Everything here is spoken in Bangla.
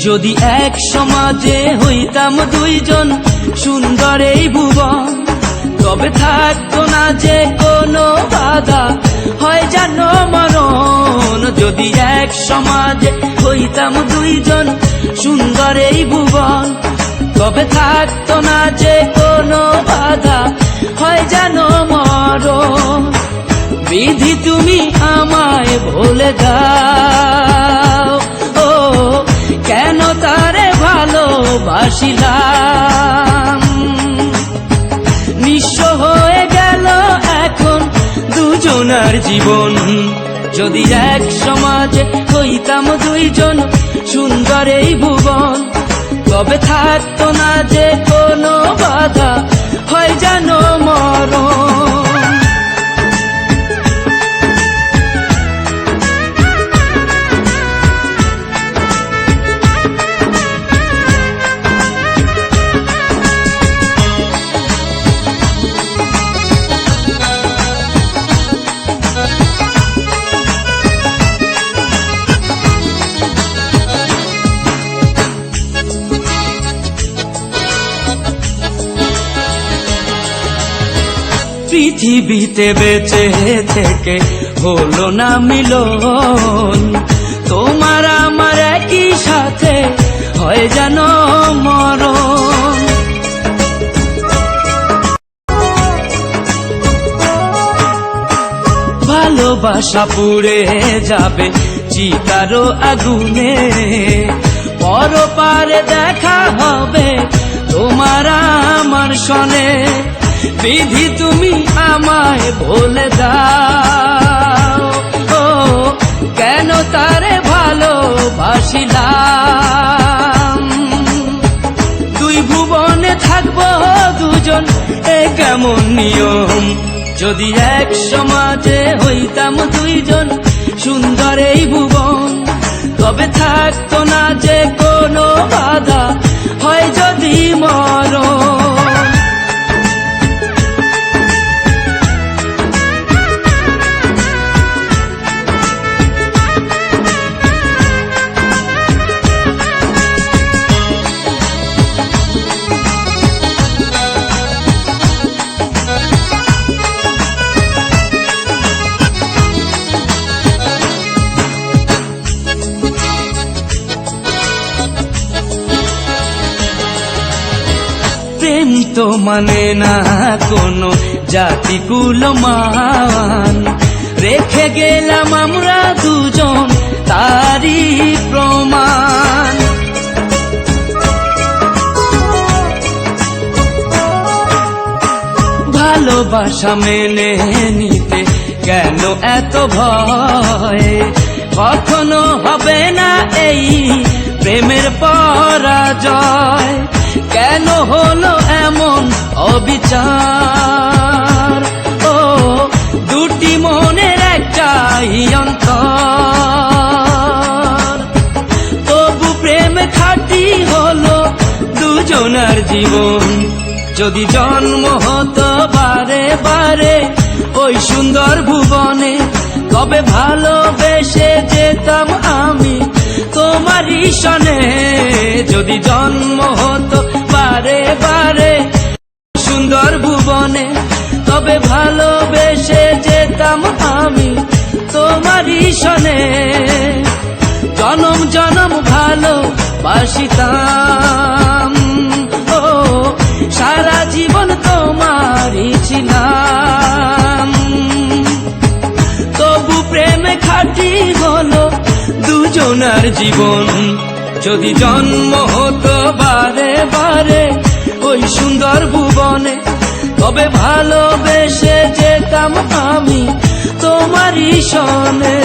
যদি এক সমাজে হইতাম দুইজন সুন্দর এই ভুবন, তবে থাকতো না যে কোনো বাধা, হয় জানো মরণ। যদি এক সমাজে হইতাম দুইজন সুন্দর এই ভুবন, তবে থাকতো না যে কোনো বাধা, হয় জানো মরণ। বিধি তুমি আমায় ভুলে দাও, ও কেন তারে ভালোবাসিলাম। নিঃস্ব হয়ে গেল এখন দুজনার জীবন। যদি এক সমাজে হইতাম দুইজন সুন্দর এই ভুবন, তবে থাকতো না যে কোনো বাধা, হয় জানো মরণ। পৃথিবীতে বেঁচে থেকে হলো না মিলন, তোমার আমার একই সাথে হয় যেন মরণ। ভালোবাসা পুড়ে যাবে চিতারো আগুনে, পরপারে দেখা হবে তোমার আমার সনে। বিধি তুমি আমায় ভুলে দাও, ও কেন তারে ভালোবাসিলাম। দুই ভুবনে থাকবো দুজন, এ কেমন নিয়ম। যদি এক সমাজে হইতাম দুইজন সুন্দর এই ভুবন, তবে থাকতো না যে কোনো বাধা, হয় যদি মরণ। প্রেম তো মানে না কোনো জাতি কুলমান, রেখে গেলাম আমরা দুজন তারই প্রমাণ। ভালোবাসা মেনে নিতে কেন এত ভয়, কখনো হবে না এই প্রেমের পরাজয়। কেন হলো এমন অবিচার, ও দুটি মনের একটাই অন্তর। তবু প্রেম খাঁটি হলো দুজনার জীবন। যদি জন্ম হতো বারে বারে ওই সুন্দর ভুবনে, তবে ভালোবেসে যেতাম আমি তোমারই সনে। যদি জন্ম হতো বারে বারে সুন্দর ভুবনে, তবে ভালোবেসে যেতাম আমি তোমারই সনে। জনম জনম ভালোবাসিতাম, ও সারা জীবন তোমারই ছিলাম। তবু প্রেমে খাঁটি হলো দুজনার জীবন। যদি জন্ম হতো বারে বারে ওই সুন্দর ভুবনে, তবে ভালোবেসে যেতাম আমি তোমারই সনে।